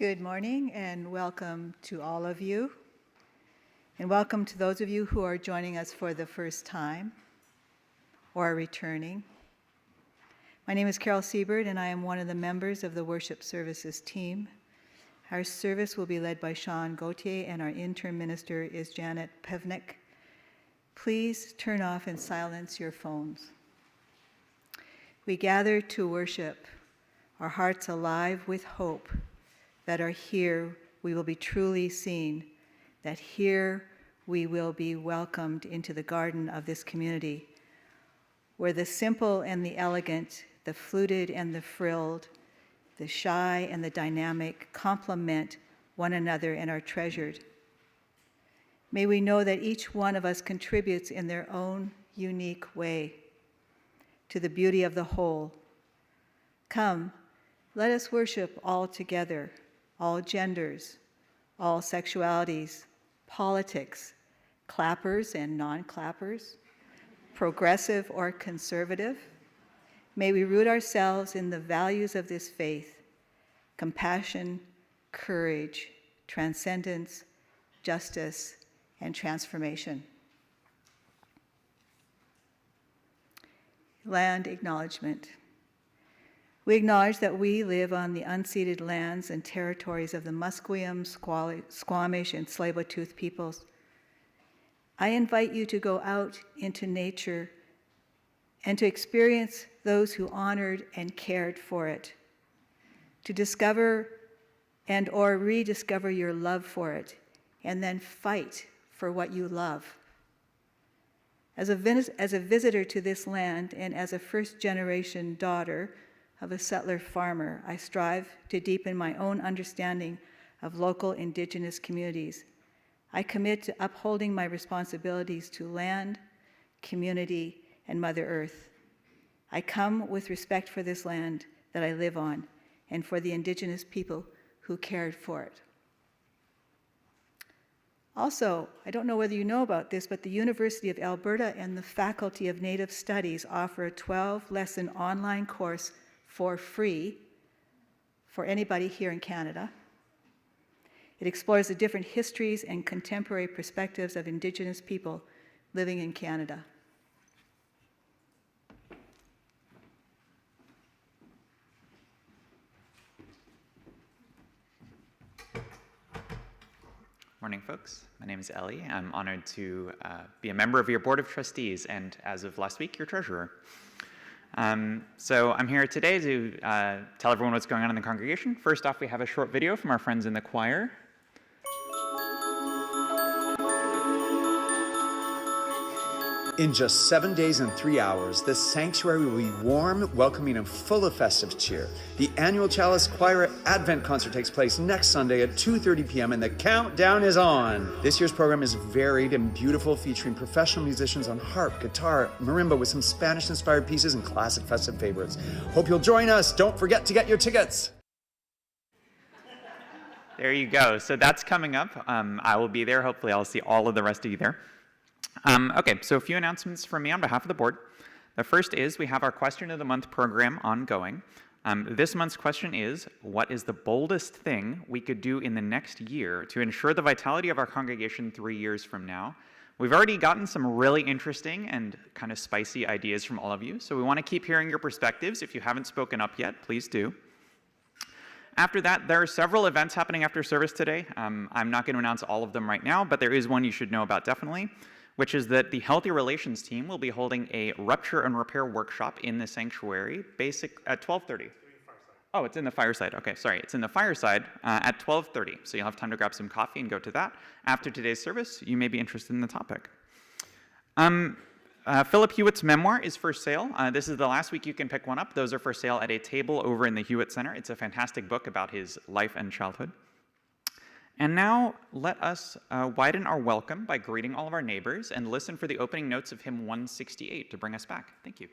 Good morning and welcome to all of you. And welcome to those of you who are joining us for the first time or are returning. My name is Carol Siebert and I am one of the members of the worship services team. Our service will be led by Shawn Gauthier and our interim minister is Janet Pevnik. Please turn off and silence your phones. We gather to worship, our hearts alive with hope that are here we will be truly seen, that here we will be welcomed into the garden of this community, where the simple and the elegant, the fluted and the frilled, the shy and the dynamic complement one another and are treasured. May we know that each one of us contributes in their own unique way to the beauty of the whole. Come, let us worship all together, all genders, all sexualities, politics, clappers and non-clappers, progressive or conservative. May we root ourselves in the values of this faith: compassion, courage, transcendence, justice, and transformation. Land acknowledgement. We acknowledge that we live on the unceded lands and territories of the Musqueam, Squamish, and Tsleil-Waututh peoples. I invite you to go out into nature and to experience those who honored and cared for it, to discover and or rediscover your love for it, and then fight for what you love. As a visitor to this land and as a first-generation daughter of a settler farmer, I strive to deepen my own understanding of local Indigenous communities. I commit to upholding my responsibilities to land, community, and Mother Earth. I come with respect for this land that I live on and for the Indigenous people who cared for it. Also, I don't know whether you know about this, but the University of Alberta and the Faculty of Native Studies offer a 12-lesson online course for free for anybody here in Canada. It explores the different histories and contemporary perspectives of Indigenous people living in Canada. Morning, folks. My name is Ellie. I'm honored to be a member of your Board of Trustees and, as of last week, your treasurer. So I'm here today to tell everyone what's going on in the congregation. First off, we have a short video from our friends in the choir. In just 7 days and 3 hours, the sanctuary will be warm, welcoming, and full of festive cheer. The annual Chalice Choir Advent concert takes place next Sunday at 2:30 p.m. and the countdown is on. This year's program is varied and beautiful, featuring professional musicians on harp, guitar, marimba with some Spanish-inspired pieces and classic festive favorites. Hope you'll join us. Don't forget to get your tickets. There you go. So that's coming up. I will be there. Hopefully I'll see all of the rest of you there. Okay, so a few announcements from me on behalf of the board. The first is we have our Question of the Month program ongoing. This month's question is, what is the boldest thing we could do in the next year to ensure the vitality of our congregation 3 years from now? We've already gotten some really interesting and kind of spicy ideas from all of you, so we want to keep hearing your perspectives. If you haven't spoken up yet, please do. After that, there are several events happening after service today. I'm not going to announce all of them right now, but there is one you should know about definitely, which is that the Healthy Relations team will be holding a rupture and repair workshop in the sanctuary at 12:30. Oh, it's in the fireside. Okay, sorry. It's in the fireside at 12:30. So you'll have time to grab some coffee and go to that. After today's service, you may be interested in the topic. Philip Hewitt's memoir is for sale. This is the last week you can pick one up. Those are for sale at a table over in the Hewitt Center. It's a fantastic book about his life and childhood. And now let us widen our welcome by greeting all of our neighbors and listen for the opening notes of hymn 168 to bring us back. Thank you.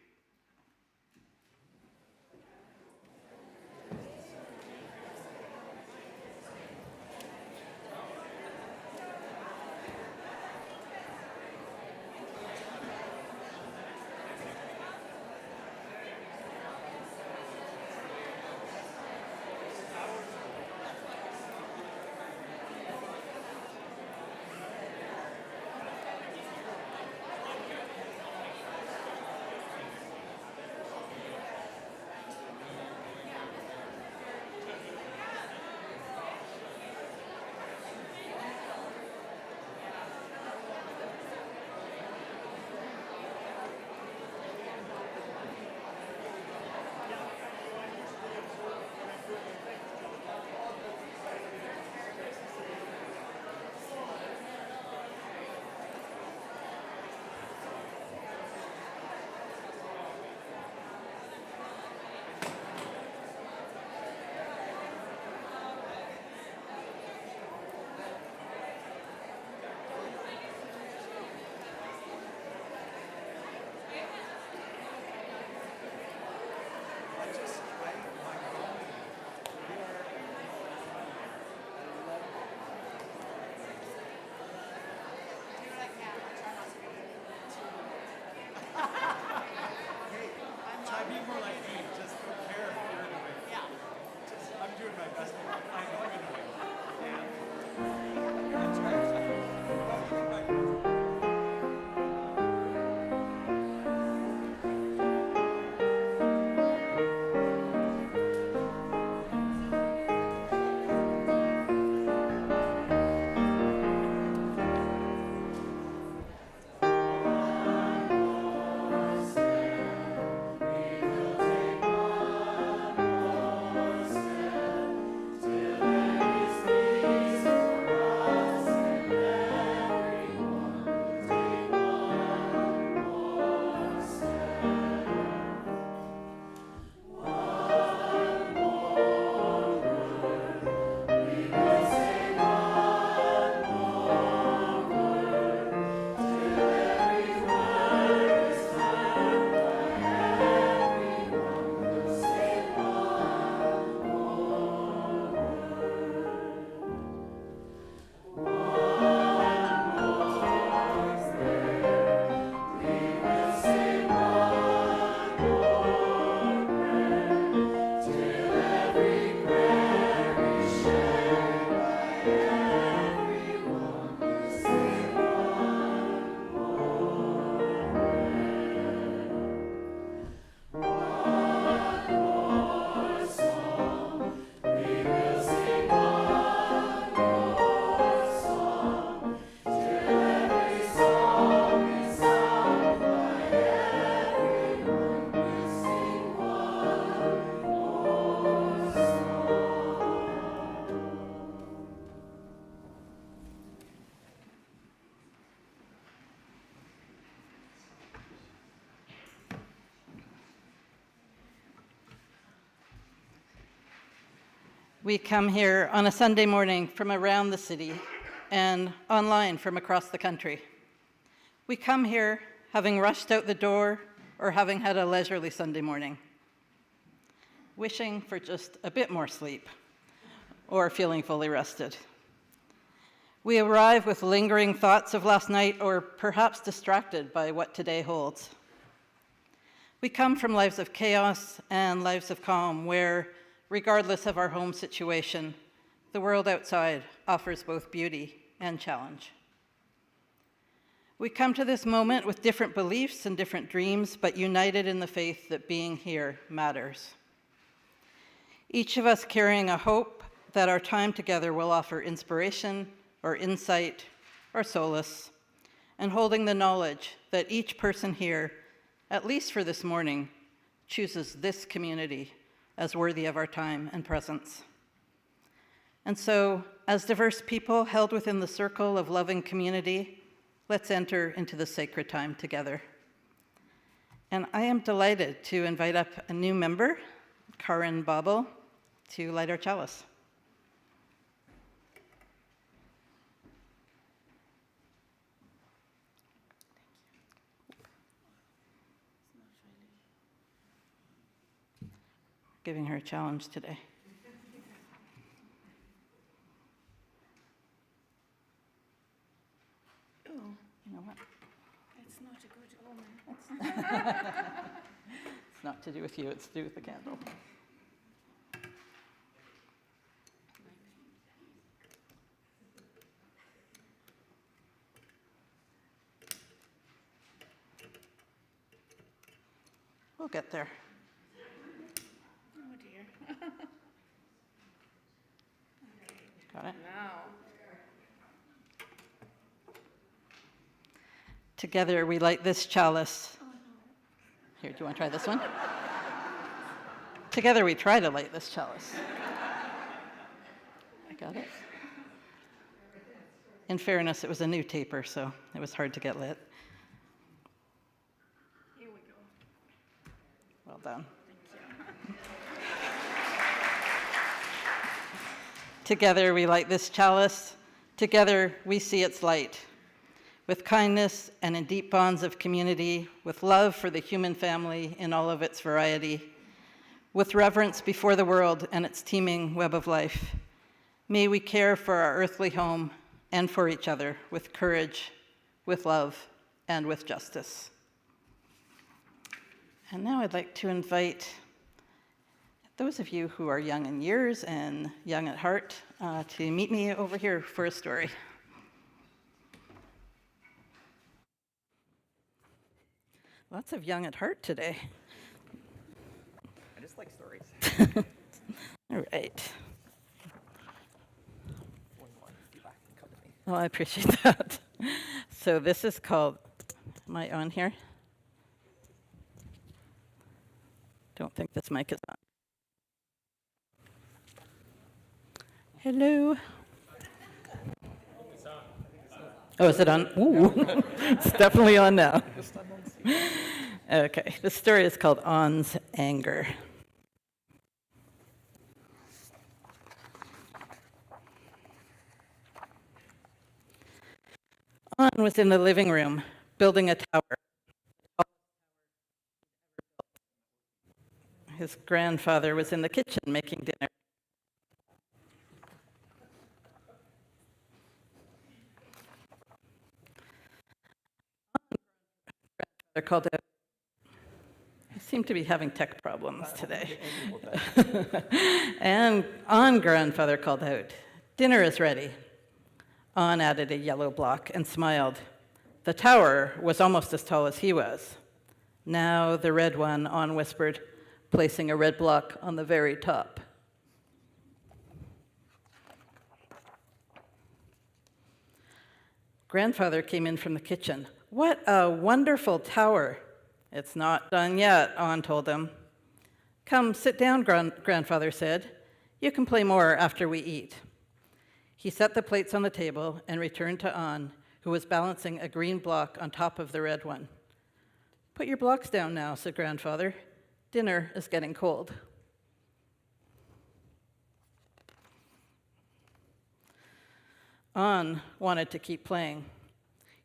We come here on a Sunday morning from around the city and online from across the country. We come here having rushed out the door or having had a leisurely Sunday morning, wishing for just a bit more sleep or feeling fully rested. We arrive with lingering thoughts of last night or perhaps distracted by what today holds. We come from lives of chaos and lives of calm where, regardless of our home situation, the world outside offers both beauty and challenge. We come to this moment with different beliefs and different dreams, but united in the faith that being here matters. Each of us carrying a hope that our time together will offer inspiration or insight or solace, and holding the knowledge that each person here, at least for this morning, chooses this community as worthy of our time and presence. And so, as diverse people held within the circle of loving community, let's enter into the sacred time together. And I am delighted to invite up a new member, Karin Babel, to light our chalice. Giving her a challenge today. Oh, You know what? it's not a good omen. It's not to do with you, it's to do with the candle. We'll get there. Oh dear. Got it? Now. Together we light this chalice. Here, do you want to try this one? Together we try to light this chalice. I got it. In fairness, it was a new taper, so it was hard to get lit. Here we go. Well done. Together we light this chalice. Together we see its light. With kindness and in deep bonds of community, with love for the human family in all of its variety, with reverence before the world and its teeming web of life, may we care for our earthly home and for each other with courage, with love, and with justice. And now I'd like to invite those of you who are young in years and young at heart to meet me over here for a story. Lots of young at heart today. I just like stories. All right. Oh, I appreciate that. So this is called, am I on here? Don't think this mic is on. Hello. Oh, is it on? Ooh, it's definitely on now. Okay, the story is called On's Anger. On was in the living room, building a tower. His grandfather was in the kitchen making dinner. They're called out. I seem to be having tech problems today. And On grandfather called out, "Dinner is ready." On added a yellow block and smiled. The tower was almost as tall as he was. "Now the red one," On whispered, placing a red block on the very top. Grandfather came in from the kitchen. "What a wonderful tower." "It's not done yet," On told him. "Come, sit down," grandfather said. "You can play more after we eat." He set the plates on the table and returned to On, who was balancing a green block on top of the red one. "Put your blocks down now," said grandfather. "Dinner is getting cold." On wanted to keep playing.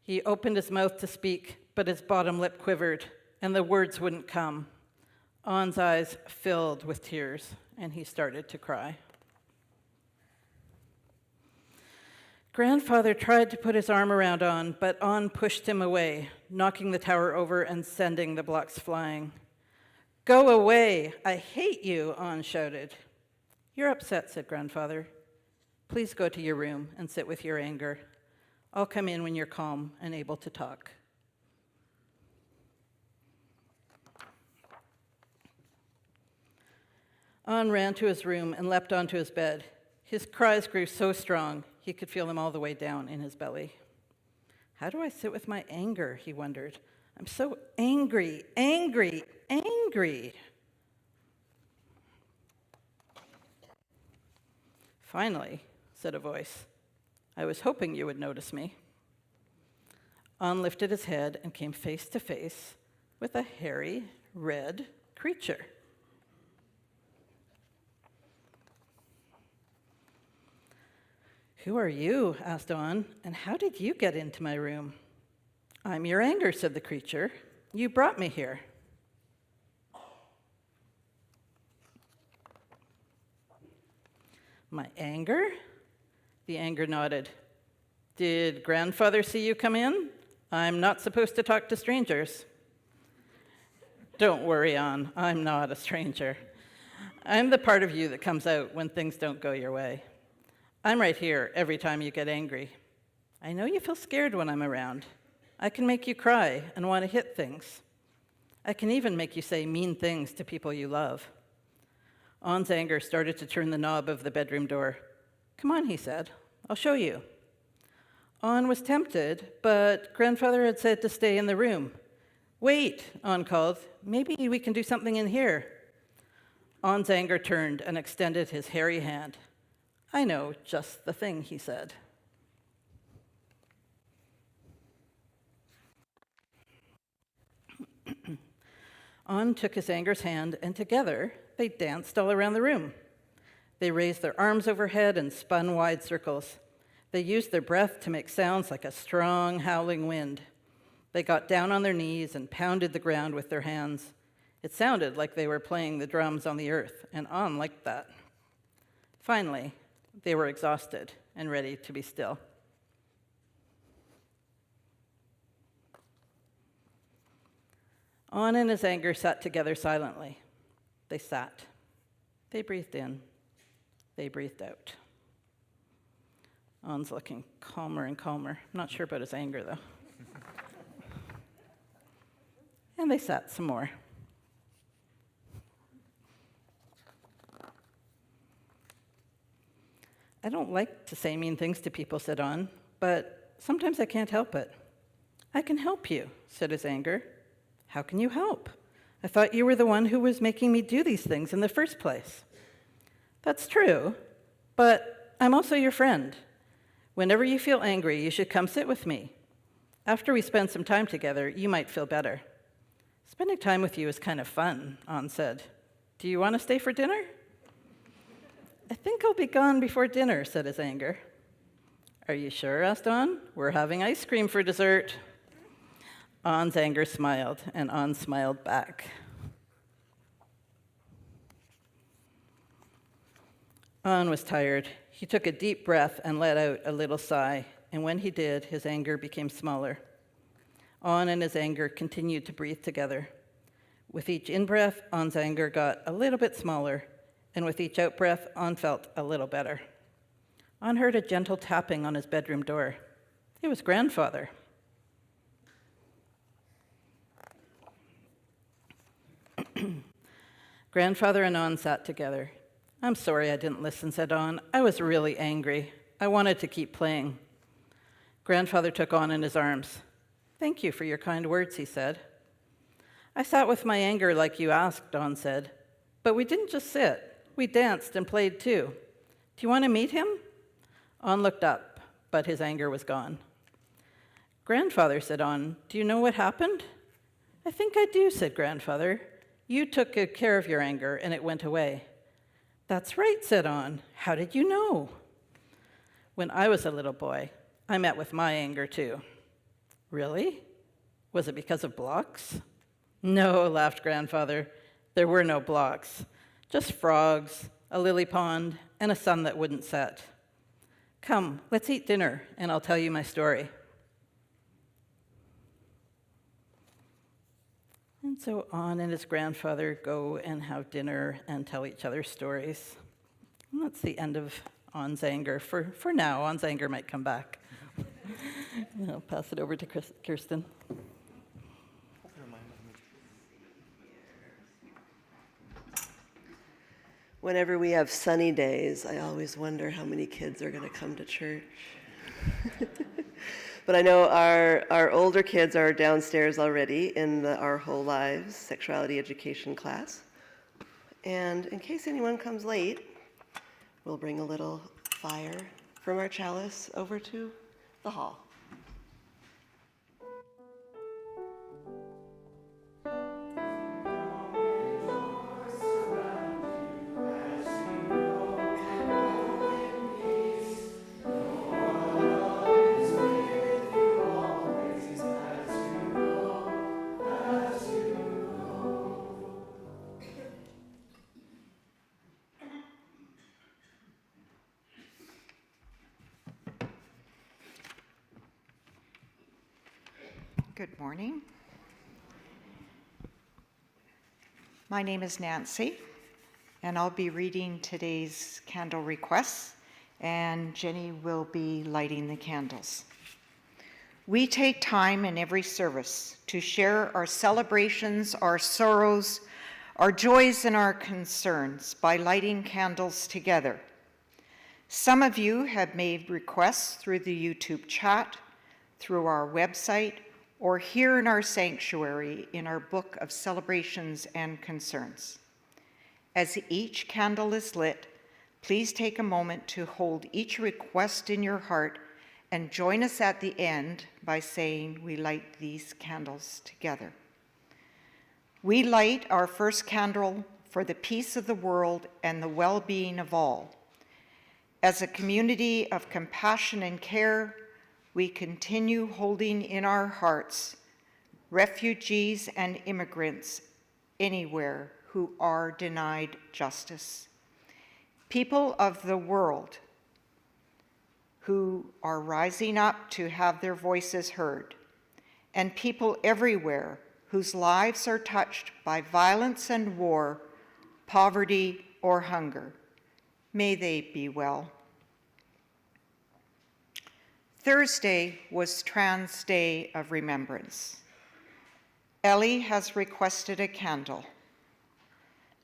He opened his mouth to speak, but his bottom lip quivered, and the words wouldn't come. On's eyes filled with tears, and he started to cry. Grandfather tried to put his arm around On, but On pushed him away, knocking the tower over and sending the blocks flying. "Go away! I hate you!" On shouted. "You're upset," said Grandfather. "Please go to your room and sit with your anger. I'll come in when you're calm and able to talk." On ran to his room and leapt onto his bed. His cries grew so strong, he could feel them all the way down in his belly. "How do I sit with my anger?" he wondered. "I'm so angry, angry, angry." "Finally," said a voice, "I was hoping you would notice me." On lifted his head and came face to face with a hairy, red creature. "Who are you?" asked On, "and how did you get into my room?" "I'm your anger," said the creature. "You brought me here." "My anger?" The anger nodded. "Did Grandfather see you come in? I'm not supposed to talk to strangers." "Don't worry, On. I'm not a stranger. I'm the part of you that comes out when things don't go your way. I'm right here every time you get angry. I know you feel scared when I'm around. I can make you cry and want to hit things. I can even make you say mean things to people you love." On's anger started to turn the knob of the bedroom door. "Come on," he said. "I'll show you." On was tempted, but Grandfather had said to stay in the room. "Wait," On called. "Maybe we can do something in here." On's anger turned and extended his hairy hand. "I know just the thing," he said. On took his anger's hand, and together they danced all around the room. They raised their arms overhead and spun wide circles. They used their breath to make sounds like a strong, howling wind. They got down on their knees and pounded the ground with their hands. It sounded like they were playing the drums on the earth, and On liked that. Finally, they were exhausted and ready to be still. On and his anger sat together silently. They sat. They breathed in. They breathed out. On's looking calmer and calmer. I'm not sure about his anger, though. And they sat some more. "I don't like to say mean things to people," said On, "but sometimes I can't help it." "I can help you," said his anger. "How can you help? I thought you were the one who was making me do these things in the first place." "That's true, but I'm also your friend. Whenever you feel angry, you should come sit with me. After we spend some time together, you might feel better." "Spending time with you is kind of fun," On said. "Do you want to stay for dinner?" "I think I'll be gone before dinner," said his anger. "Are you sure?" asked On. "We're having ice cream for dessert." On's anger smiled, and On smiled back. On was tired. He took a deep breath and let out a little sigh, and when he did, his anger became smaller. On and his anger continued to breathe together. With each in-breath, On's anger got a little bit smaller, and with each out-breath, On felt a little better. On heard a gentle tapping on his bedroom door. It was Grandfather. Grandfather and On sat together. "I'm sorry I didn't listen," said On. "I was really angry. I wanted to keep playing." Grandfather took On in his arms. "Thank you for your kind words," he said. "I sat with my anger like you asked," On said. "But we didn't just sit. We danced and played too. Do you want to meet him?" On looked up, but his anger was gone. "Grandfather," said On, "do you know what happened?" "I think I do," said Grandfather. "You took good care of your anger, and it went away." "That's right," said On. "How did you know?" When I was a little boy, I met with my anger too. Really? Was it because of blocks? No, laughed Grandfather. There were no blocks, just frogs, a lily pond, and a sun that wouldn't set. Come, let's eat dinner, and I'll tell you my story. And so On and his grandfather go and have dinner and tell each other stories. And that's the end of On's anger. For now, On's anger might come back. I'll pass it over to Kirsten. Whenever we have sunny days, I always wonder how many kids are going to come to church. But I know our older kids are downstairs already in Our Whole Lives sexuality education class. And in case anyone comes late, we'll bring a little fire from our chalice over to the hall. Good morning. My name is Nancy, and I'll be reading today's candle requests, and Jenny will be lighting the candles. We take time in every service to share our celebrations, our sorrows, our joys, and our concerns by lighting candles together. Some of you have made requests through the YouTube chat, through our website, or here in our sanctuary in our book of celebrations and concerns. As each candle is lit, please take a moment to hold each request in your heart and join us at the end by saying, "We light these candles together." We light our first candle for the peace of the world and the well-being of all. As a community of compassion and care, we continue holding in our hearts refugees and immigrants anywhere who are denied justice. People of the world who are rising up to have their voices heard, and people everywhere whose lives are touched by violence and war, poverty, or hunger. May they be well. Thursday was Trans Day of Remembrance. Ellie has requested a candle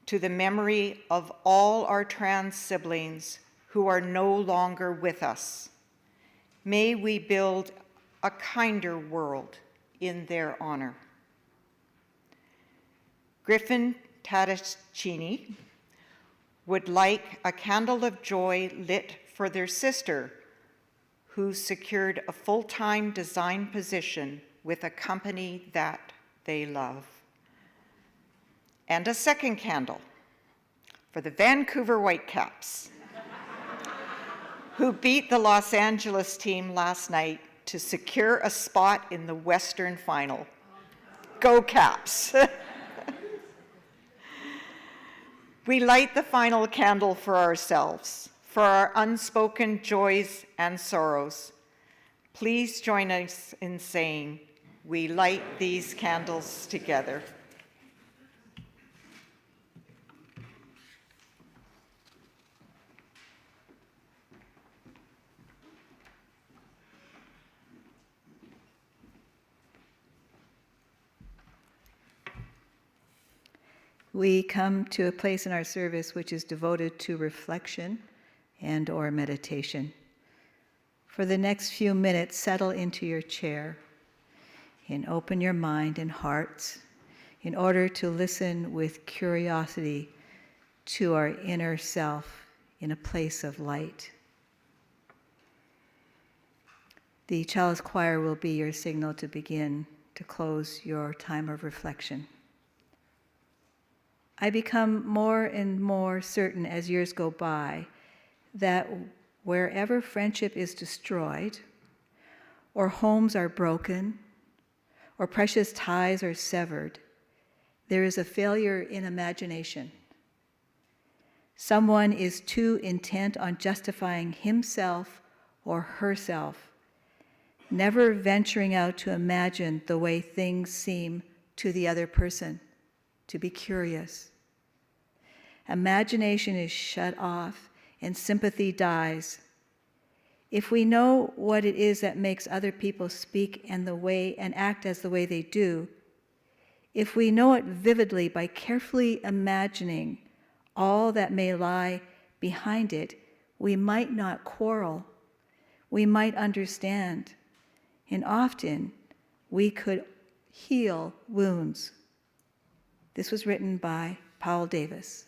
to the memory of all our trans siblings who are no longer with us. May we build a kinder world in their honor. Griffin Tadaccini would like a candle of joy lit for their sister who secured a full-time design position with a company that they love. And a second candle for the Vancouver Whitecaps, who beat the Los Angeles team last night to secure a spot in the Western Final. Go Caps! We light the final candle for ourselves, for our unspoken joys and sorrows. Please join us in saying, "We light these candles together." We come to a place in our service which is devoted to reflection and or meditation. For the next few minutes, settle into your chair and open your mind and hearts in order to listen with curiosity to our inner self in a place of light. The chalice choir will be your signal to begin to close your time of reflection. I become more and more certain as years go by that wherever friendship is destroyed, or homes are broken, or precious ties are severed, there is a failure in imagination. Someone is too intent on justifying himself or herself, never venturing out to imagine the way things seem to the other person, to be curious. Imagination is shut off and sympathy dies. If we know what it is that makes other people speak and act as the way they do, if we know it vividly by carefully imagining all that may lie behind it, we might not quarrel. We might understand. And often, we could heal wounds. This was written by Paul Davis.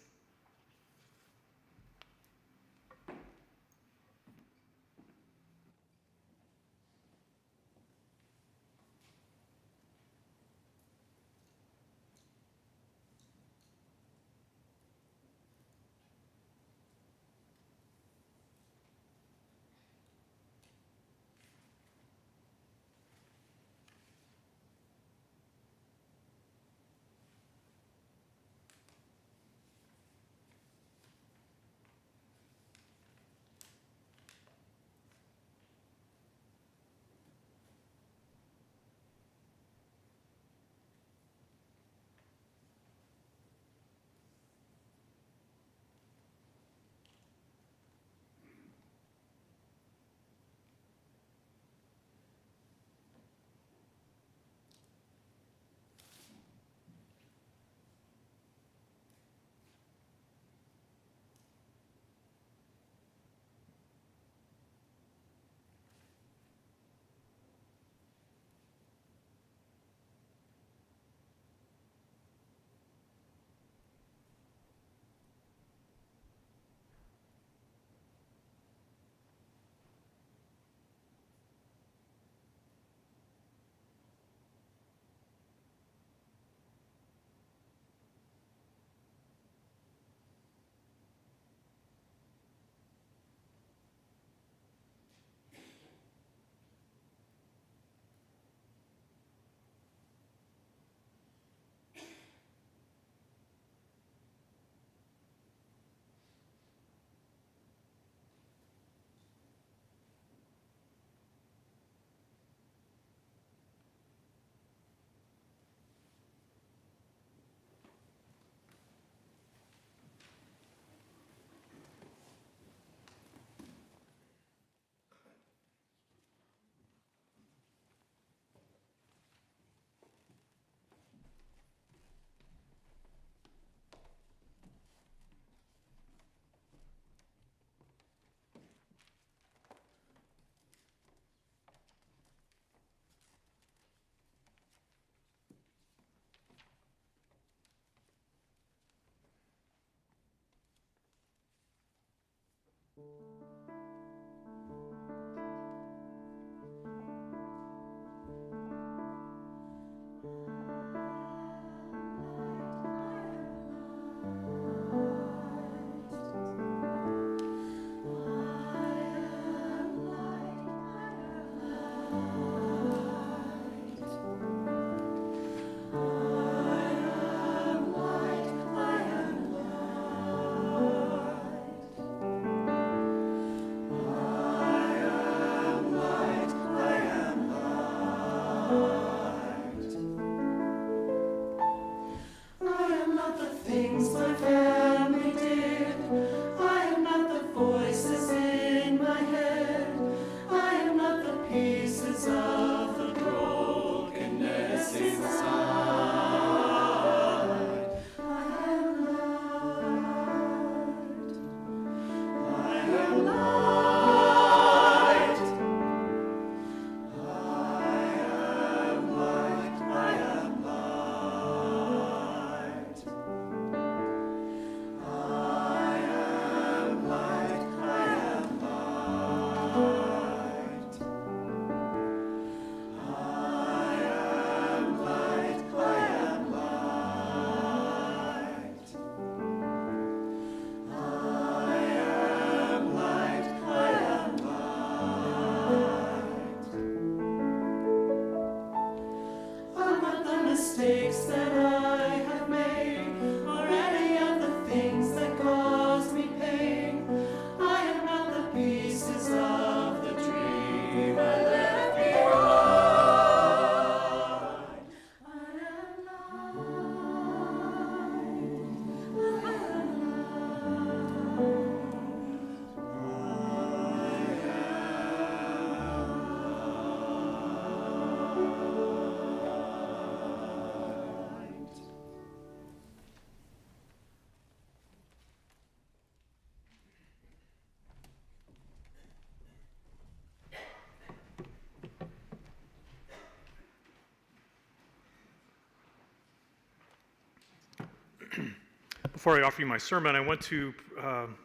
Before I offer you my sermon, I want to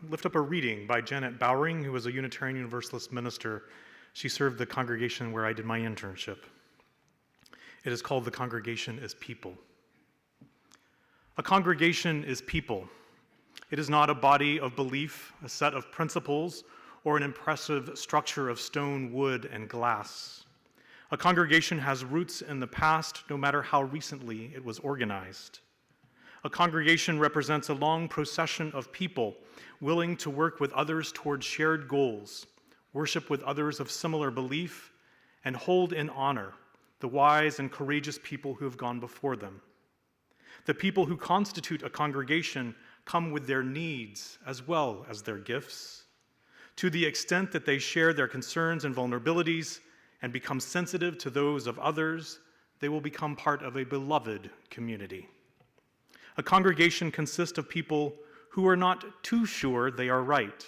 lift up a reading by Janet Bowering, who was a Unitarian Universalist minister. She served the congregation where I did my internship. It is called "The Congregation is People." A congregation is people. It is not a body of belief, a set of principles, or an impressive structure of stone, wood, and glass. A congregation has roots in the past, no matter how recently it was organized. A congregation represents a long procession of people willing to work with others towards shared goals, worship with others of similar belief, and hold in honor the wise and courageous people who have gone before them. The people who constitute a congregation come with their needs as well as their gifts. To the extent that they share their concerns and vulnerabilities and become sensitive to those of others, they will become part of a beloved community. A congregation consists of people who are not too sure they are right,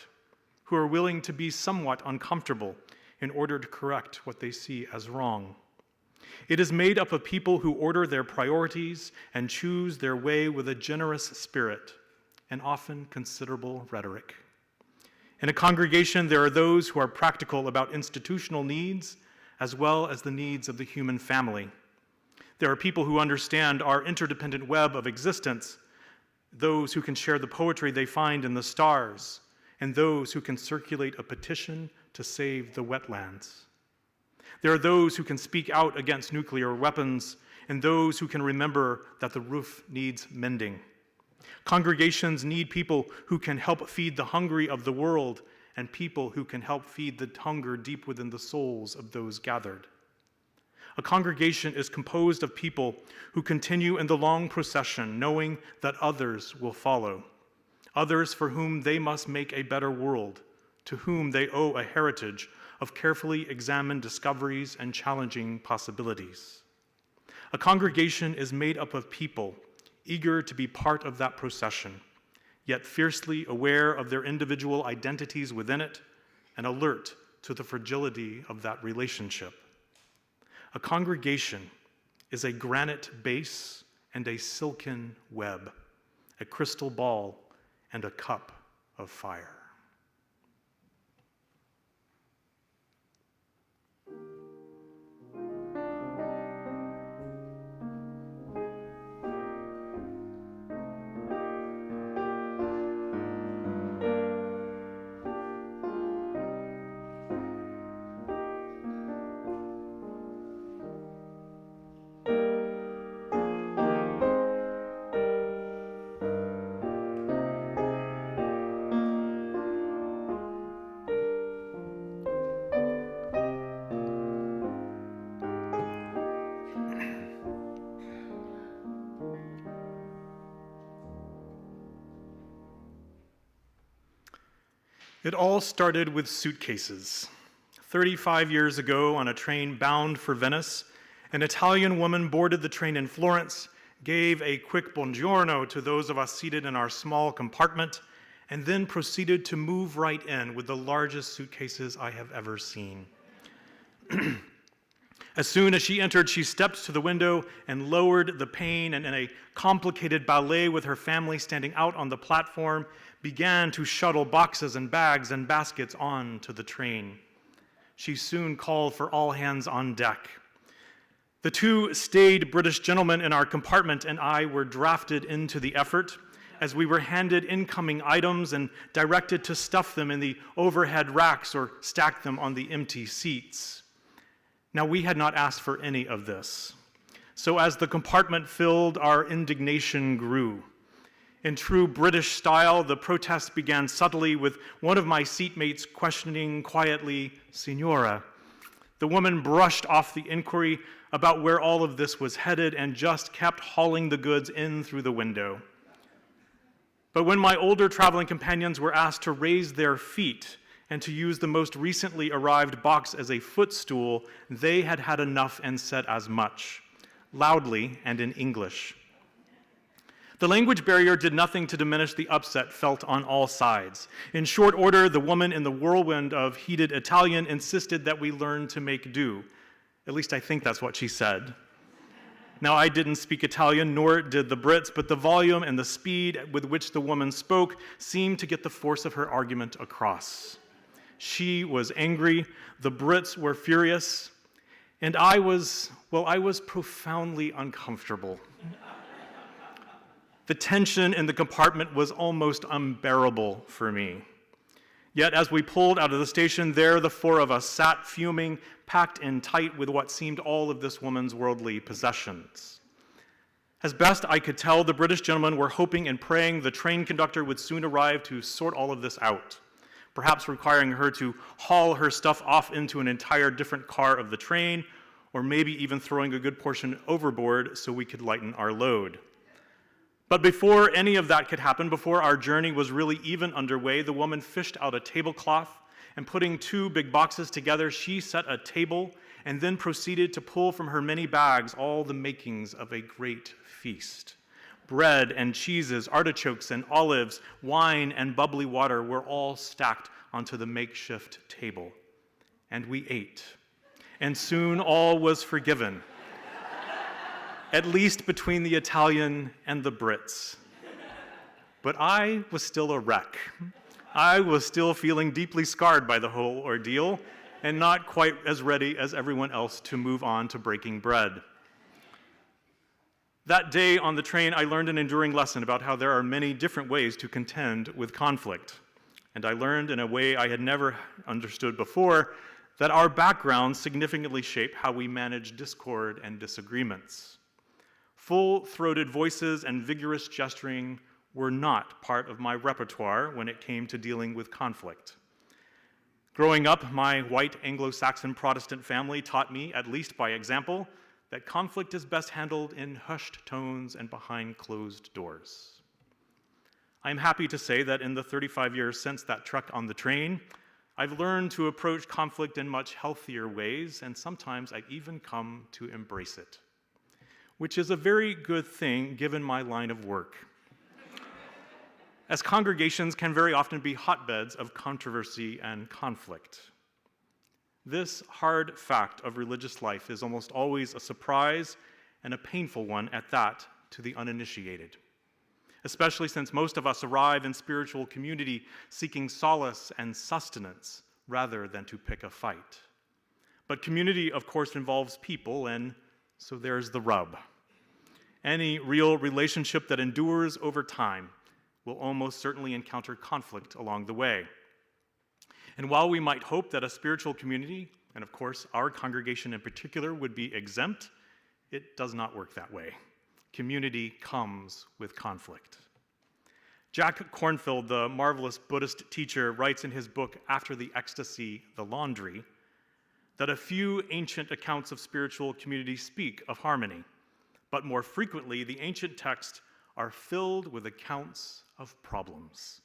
who are willing to be somewhat uncomfortable in order to correct what they see as wrong. It is made up of people who order their priorities and choose their way with a generous spirit and often considerable rhetoric. In a congregation, there are those who are practical about institutional needs as well as the needs of the human family. There are people who understand our interdependent web of existence, those who can share the poetry they find in the stars, and those who can circulate a petition to save the wetlands. There are those who can speak out against nuclear weapons, and those who can remember that the roof needs mending. Congregations need people who can help feed the hungry of the world, and people who can help feed the hunger deep within the souls of those gathered. A congregation is composed of people who continue in the long procession, knowing that others will follow, others for whom they must make a better world, to whom they owe a heritage of carefully examined discoveries and challenging possibilities. A congregation is made up of people eager to be part of that procession, yet fiercely aware of their individual identities within it and alert to the fragility of that relationship. A congregation is a granite base and a silken web, a crystal ball and a cup of fire. It all started with suitcases. 35 years ago, on a train bound for Venice, an Italian woman boarded the train in Florence, gave a quick buongiorno to those of us seated in our small compartment, and then proceeded to move right in with the largest suitcases I have ever seen. As soon as she entered, she stepped to the window and lowered the pane, and in a complicated ballet with her family standing out on the platform, began to shuttle boxes and bags and baskets onto the train. She soon called for all hands on deck. The two staid British gentlemen in our compartment and I were drafted into the effort as we were handed incoming items and directed to stuff them in the overhead racks or stack them on the empty seats. Now, we had not asked for any of this. So as the compartment filled, our indignation grew. In true British style, the protest began subtly with one of my seatmates questioning quietly, "Signora, The woman brushed off the inquiry about where all of this was headed and just kept hauling the goods in through the window. But when my older traveling companions were asked to raise their feet and to use the most recently arrived box as a footstool, they had had enough and said as much, loudly and in English. The language barrier did nothing to diminish the upset felt on all sides. In short order, the woman in the whirlwind of heated Italian insisted that we learn to make do. At least I think that's what she said. Now, I didn't speak Italian, nor did the Brits, but the volume and the speed with which the woman spoke seemed to get the force of her argument across. She was angry, the Brits were furious, and I was profoundly uncomfortable. The tension in the compartment was almost unbearable for me. Yet as we pulled out of the station, there the four of us sat fuming, packed in tight with what seemed all of this woman's worldly possessions. As best I could tell, the British gentlemen were hoping and praying the train conductor would soon arrive to sort all of this out, perhaps requiring her to haul her stuff off into an entire different car of the train, or maybe even throwing a good portion overboard so we could lighten our load. But before any of that could happen, before our journey was really even underway, the woman fished out a tablecloth, and putting two big boxes together, she set a table and then proceeded to pull from her many bags all the makings of a great feast. Bread and cheeses, artichokes and olives, wine and bubbly water were all stacked onto the makeshift table. And we ate. And soon all was forgiven. At least between the Italian and the Brits. But I was still a wreck. I was still feeling deeply scarred by the whole ordeal and not quite as ready as everyone else to move on to breaking bread. That day on the train, I learned an enduring lesson about how there are many different ways to contend with conflict. And I learned in a way I had never understood before that our backgrounds significantly shape how we manage discord and disagreements. Full-throated voices and vigorous gesturing were not part of my repertoire when it came to dealing with conflict. Growing up, my white Anglo-Saxon Protestant family taught me, at least by example, that conflict is best handled in hushed tones and behind closed doors. I am happy to say that in the 35 years since that trek on the train, I've learned to approach conflict in much healthier ways, and sometimes I've even come to embrace it, which is a very good thing given my line of work, as congregations can very often be hotbeds of controversy and conflict. This hard fact of religious life is almost always a surprise and a painful one at that to the uninitiated, especially since most of us arrive in spiritual community seeking solace and sustenance rather than to pick a fight. But community, of course, involves people, and so there's the rub. Any real relationship that endures over time will almost certainly encounter conflict along the way. And while we might hope that a spiritual community, and of course our congregation in particular, would be exempt, it does not work that way. Community comes with conflict. Jack Kornfield, the marvelous Buddhist teacher, writes in his book, After the Ecstasy, the Laundry, that a few ancient accounts of spiritual community speak of harmony, but more frequently, the ancient texts are filled with accounts of problems.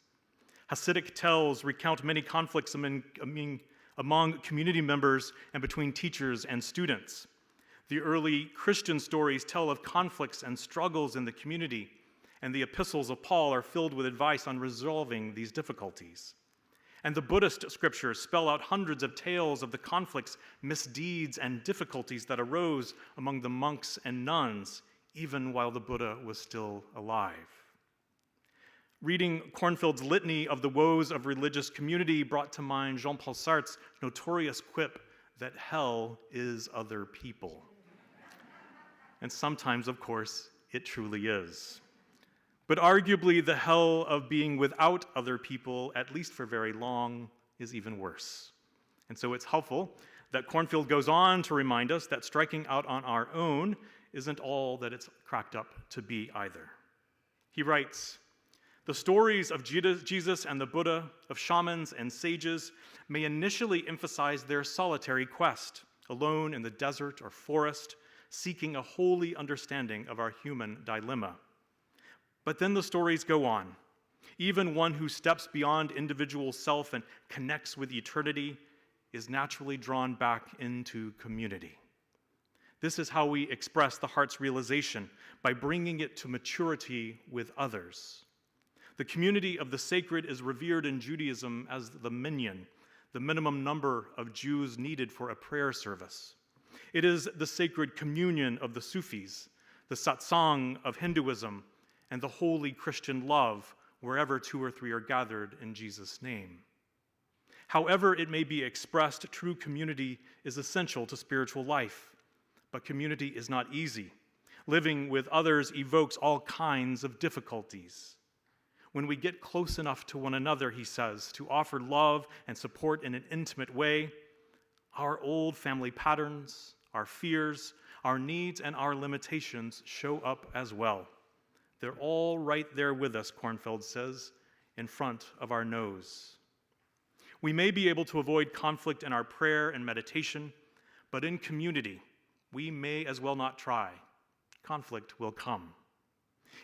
Hasidic tales recount many conflicts among community members and between teachers and students. The early Christian stories tell of conflicts and struggles in the community, and the epistles of Paul are filled with advice on resolving these difficulties. And the Buddhist scriptures spell out hundreds of tales of the conflicts, misdeeds, and difficulties that arose among the monks and nuns, even while the Buddha was still alive. Reading Kornfield's litany of the woes of religious community brought to mind Jean-Paul Sartre's notorious quip that hell is other people. And sometimes, of course, it truly is. But arguably, the hell of being without other people, at least for very long, is even worse. And so it's helpful that Kornfield goes on to remind us that striking out on our own isn't all that it's cracked up to be either. He writes, the stories of Jesus and the Buddha, of shamans and sages, may initially emphasize their solitary quest, alone in the desert or forest, seeking a holy understanding of our human dilemma. But then the stories go on. Even one who steps beyond individual self and connects with eternity is naturally drawn back into community. This is how we express the heart's realization, by bringing it to maturity with others. The community of the sacred is revered in Judaism as the minyan, the minimum number of Jews needed for a prayer service. It is the sacred communion of the Sufis, the satsang of Hinduism, and the holy Christian love wherever 2 or 3 are gathered in Jesus' name. However it may be expressed, true community is essential to spiritual life. But community is not easy. Living with others evokes all kinds of difficulties. When we get close enough to one another, he says, to offer love and support in an intimate way, our old family patterns, our fears, our needs, and our limitations show up as well. They're all right there with us, Kornfeld says, in front of our nose. We may be able to avoid conflict in our prayer and meditation, but in community, we may as well not try. Conflict will come.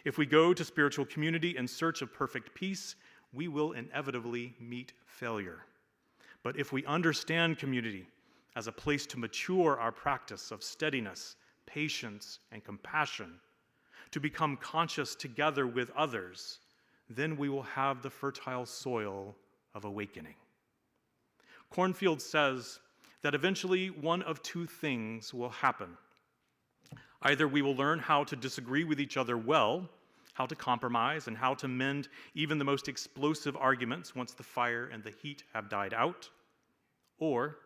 If we go to spiritual community in search of perfect peace, we will inevitably meet failure. But if we understand community as a place to mature our practice of steadiness, patience, and compassion, to become conscious together with others, then we will have the fertile soil of awakening. Kornfield says that eventually one of 2 things will happen. Either we will learn how to disagree with each other well, how to compromise, and how to mend even the most explosive arguments once the fire and the heat have died out, or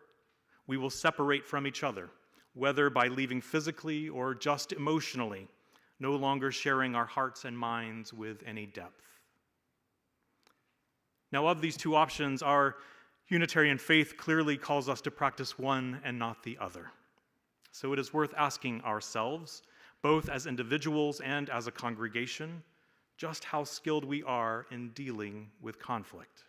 we will separate from each other, whether by leaving physically or just emotionally, no longer sharing our hearts and minds with any depth. Now, of these 2 options, our Unitarian faith clearly calls us to practice one and not the other. So it is worth asking ourselves, both as individuals and as a congregation, just how skilled we are in dealing with conflict.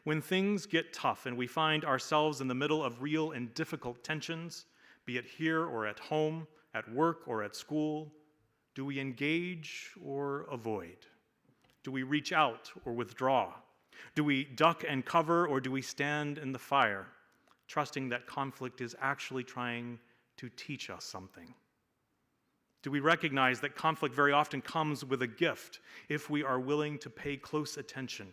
When things get tough and we find ourselves in the middle of real and difficult tensions, be it here or at home, at work or at school, do we engage or avoid? Do we reach out or withdraw? Do we duck and cover, or do we stand in the fire, trusting that conflict is actually trying to teach us something? Do we recognize that conflict very often comes with a gift if we are willing to pay close attention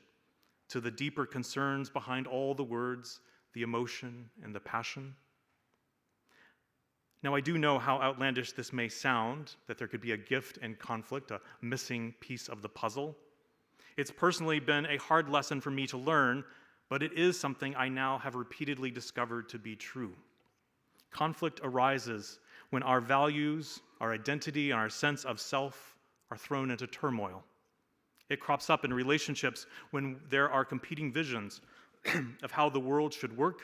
to the deeper concerns behind all the words, the emotion, and the passion? Now, I do know how outlandish this may sound, that there could be a gift in conflict, a missing piece of the puzzle. It's personally been a hard lesson for me to learn, but it is something I now have repeatedly discovered to be true. Conflict arises when our values, our identity, and our sense of self are thrown into turmoil. It crops up in relationships when there are competing visions of how the world should work,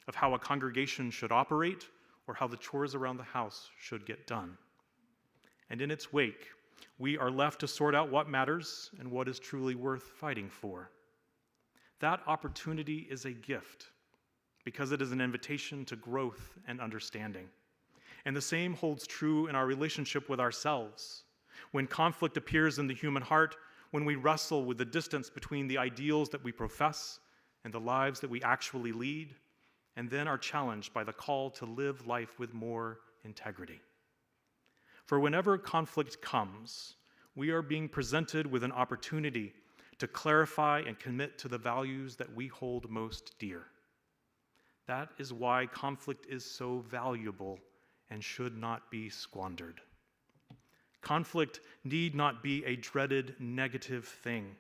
of how a congregation should operate, or how the chores around the house should get done. And in its wake, we are left to sort out what matters and what is truly worth fighting for. That opportunity is a gift because it is an invitation to growth and understanding. And the same holds true in our relationship with ourselves. When conflict appears in the human heart, when we wrestle with the distance between the ideals that we profess and the lives that we actually lead, and then are challenged by the call to live life with more integrity. For whenever conflict comes, we are being presented with an opportunity to clarify and commit to the values that we hold most dear. That is why conflict is so valuable and should not be squandered. Conflict need not be a dreaded negative thing,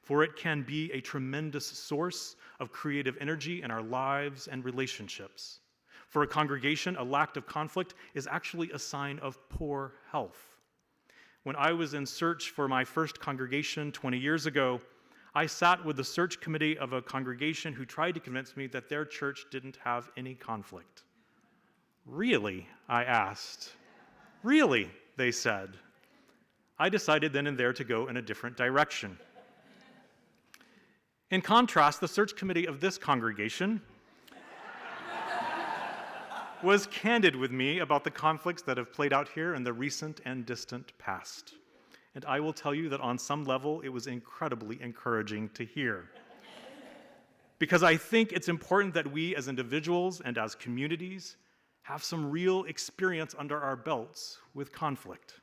for it can be a tremendous source of creative energy in our lives and relationships. For a congregation, a lack of conflict is actually a sign of poor health. When I was in search for my first congregation 20 years ago, I sat with the search committee of a congregation who tried to convince me that their church didn't have any conflict. Really? I asked. Really? They said. I decided then and there to go in a different direction. In contrast, the search committee of this congregation was candid with me about the conflicts that have played out here in the recent and distant past. And I will tell you that on some level, it was incredibly encouraging to hear. Because I think it's important that we as individuals and as communities have some real experience under our belts with conflict.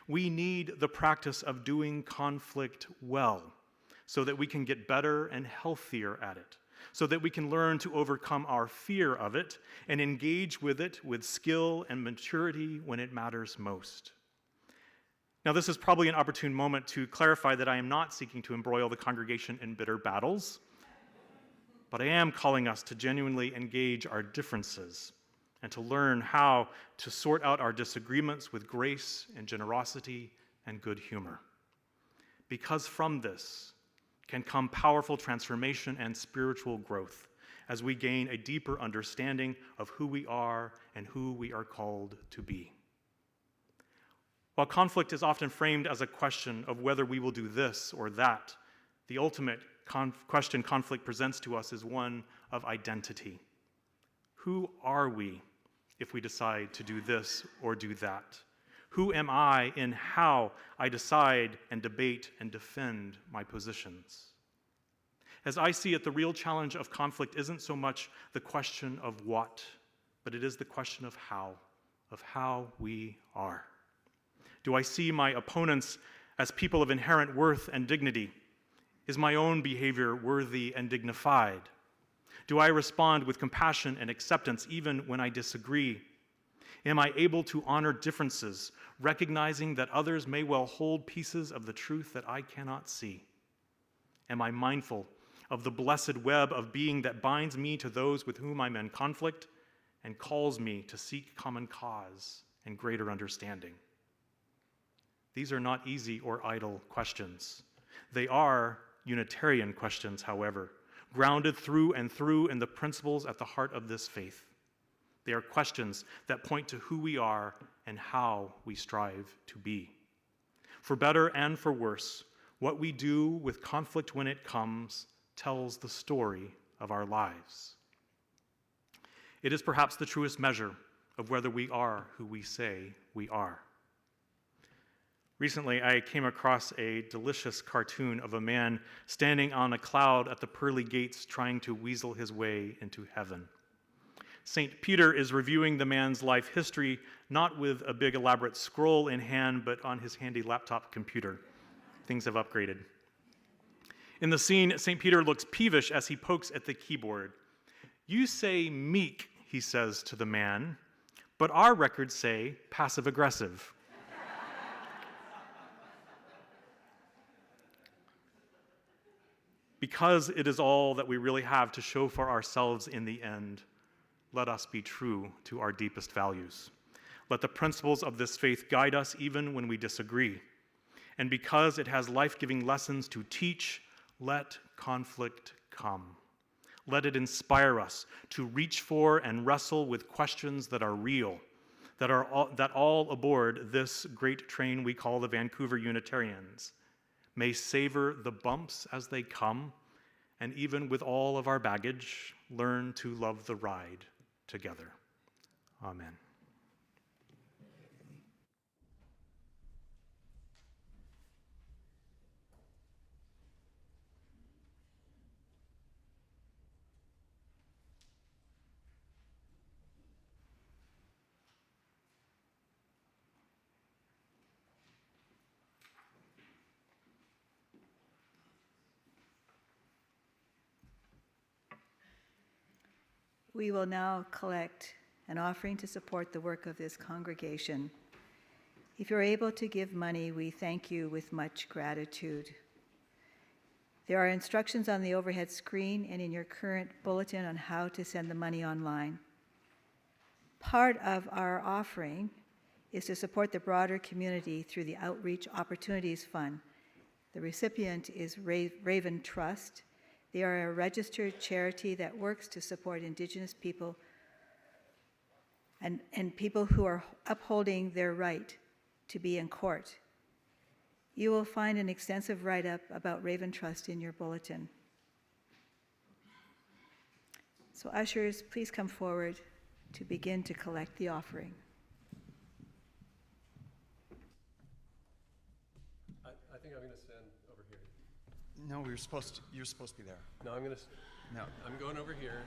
We need the practice of doing conflict well so that we can get better and healthier at it, so that we can learn to overcome our fear of it and engage with it with skill and maturity when it matters most. Now, this is probably an opportune moment to clarify that I am not seeking to embroil the congregation in bitter battles, but I am calling us to genuinely engage our differences and to learn how to sort out our disagreements with grace and generosity and good humor. Because from this can come powerful transformation and spiritual growth as we gain a deeper understanding of who we are and who we are called to be. While conflict is often framed as a question of whether we will do this or that, the ultimate question conflict presents to us is one of identity. Who are we if we decide to do this or do that? Who am I in how I decide and debate and defend my positions? As I see it, the real challenge of conflict isn't so much the question of what, but it is the question of how we are. Do I see my opponents as people of inherent worth and dignity? Is my own behavior worthy and dignified? Do I respond with compassion and acceptance even when I disagree? Am I able to honor differences, recognizing that others may well hold pieces of the truth that I cannot see? Am I mindful of the blessed web of being that binds me to those with whom I'm in conflict and calls me to seek common cause and greater understanding? These are not easy or idle questions. They are Unitarian questions, however, grounded through and through in the principles at the heart of this faith. They are questions that point to who we are and how we strive to be. For better and for worse, what we do with conflict when it comes tells the story of our lives. It is perhaps the truest measure of whether we are who we say we are. Recently, I came across a delicious cartoon of a man standing on a cloud at the pearly gates trying to weasel his way into heaven. St. Peter is reviewing the man's life history, not with a big elaborate scroll in hand, but on his handy laptop computer. Things have upgraded. In the scene, St. Peter looks peevish as he pokes at the keyboard. "You say meek," he says to the man, "but our records say passive-aggressive." Because it is all that we really have to show for ourselves in the end, let us be true to our deepest values. Let the principles of this faith guide us even when we disagree. And because it has life-giving lessons to teach, let conflict come. Let it inspire us to reach for and wrestle with questions that are real, that all aboard this great train we call the Vancouver Unitarians may savor the bumps as they come, and even with all of our baggage, learn to love the ride together. Amen. We will now collect an offering to support the work of this congregation. If you're able to give money, we thank you with much gratitude. There are instructions on the overhead screen and in your current bulletin on how to send the money online. Part of our offering is to support the broader community through the Outreach Opportunities Fund. The recipient is Raven Trust. They are a registered charity that works to support Indigenous people and people who are upholding their right to be in court. You will find an extensive write-up about Raven Trust in your bulletin. So ushers, please come forward to begin to collect the offering. I think I'm going to stand over here. No, you're supposed to be there. No, I'm going to. No. I'm going over here.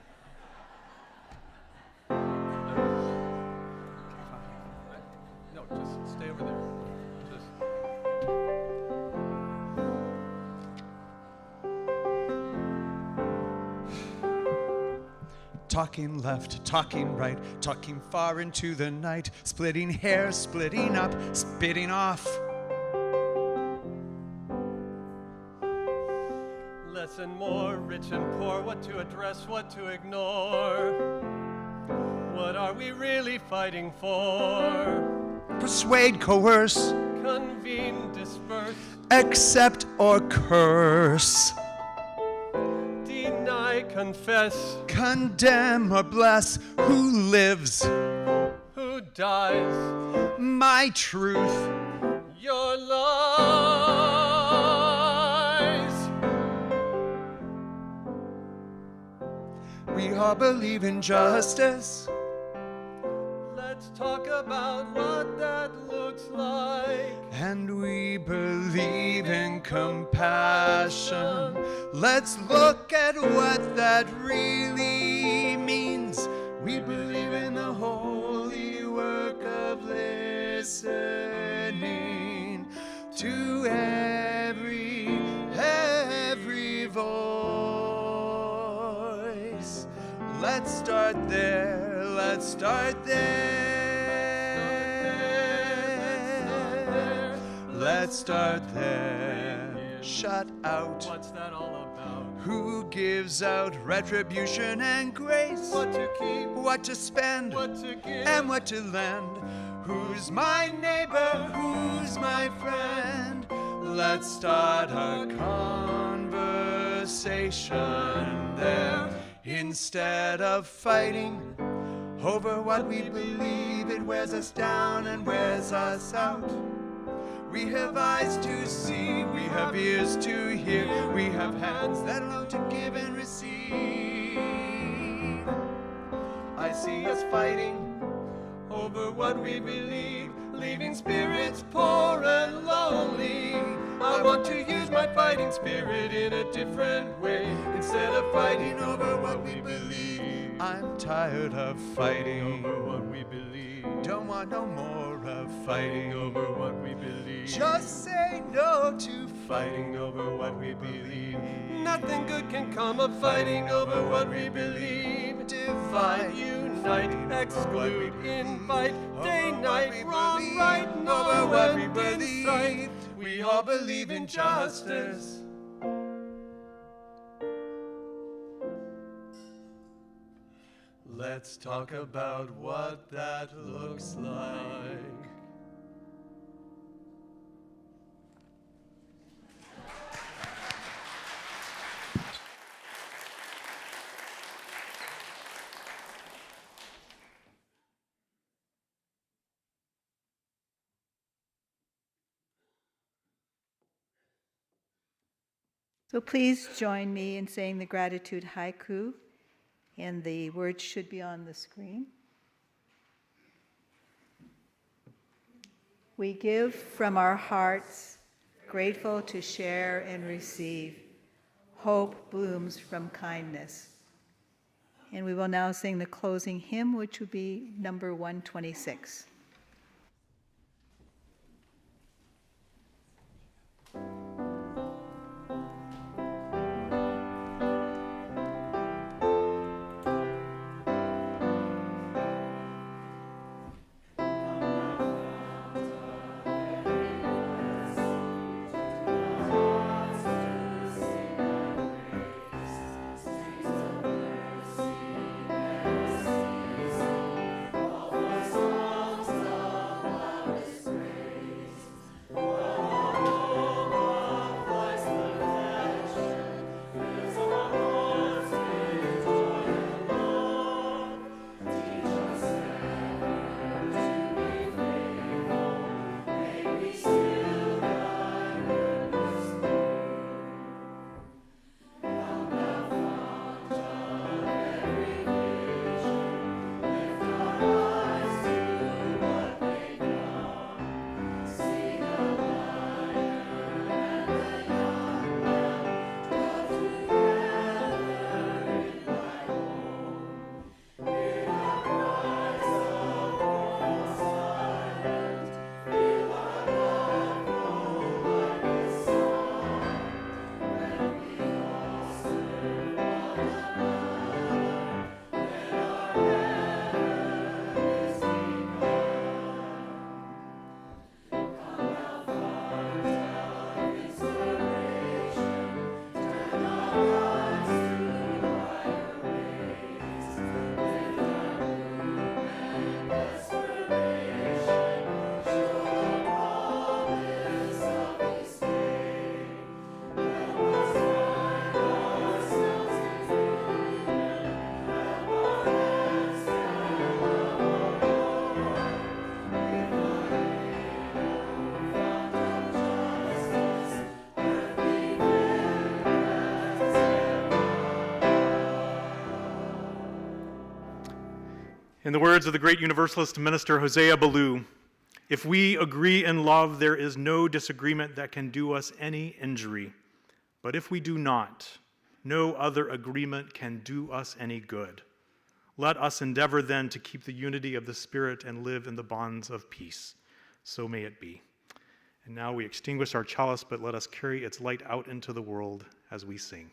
No, just stay over there. Talking left, talking right, talking far into the night, splitting hair, splitting up, spitting off. Less and more, rich and poor, what to address, what to ignore. What are we really fighting for? Persuade, coerce, Convene, disperse, accept or curse, deny, confess, condemn or bless. Who lives? who dies, My truth. your lies. We all believe in justice. Let's talk about what that looks like. And we believe in compassion. Let's look at what that really means. We believe in the holy work of listening to every voice. Let's start there. Let's start there. Let's start there. Shut out. What's that all about? Who gives out retribution and grace? What to keep, What to spend? what to give, And what to lend? Who's my neighbor? Who's my friend? Let's start our conversation there. Instead of fighting over what we believe, it wears us down and wears us out. We have eyes to see, we have ears to hear, we have hands that long to give and receive. I see us fighting over what we believe, leaving spirits poor and lonely. I want to use my fighting spirit in a different way, instead of fighting over what we believe. I'm tired of fighting Over what we believe. Don't want no more of Fighting fighting. over what we believe. Just say no to Fighting over what we believe. Nothing good can come of fighting over what we believe. Divide, unite, exclude, invite, day, night, wrong, right, no end in sight. We all believe in justice. Let's talk about what that looks like. So please join me in saying the gratitude haiku, and the words should be on the screen. We give from our hearts, grateful to share and receive. Hope blooms from kindness. And we will now sing the closing hymn, which would be number 126. In the words of the great Universalist minister Hosea Ballou, if we agree in love, there is no disagreement that can do us any injury. But if we do not, no other agreement can do us any good. Let us endeavor then to keep the unity of the Spirit and live in the bonds of peace. So may it be. And now we extinguish our chalice, but let us carry its light out into the world as we sing.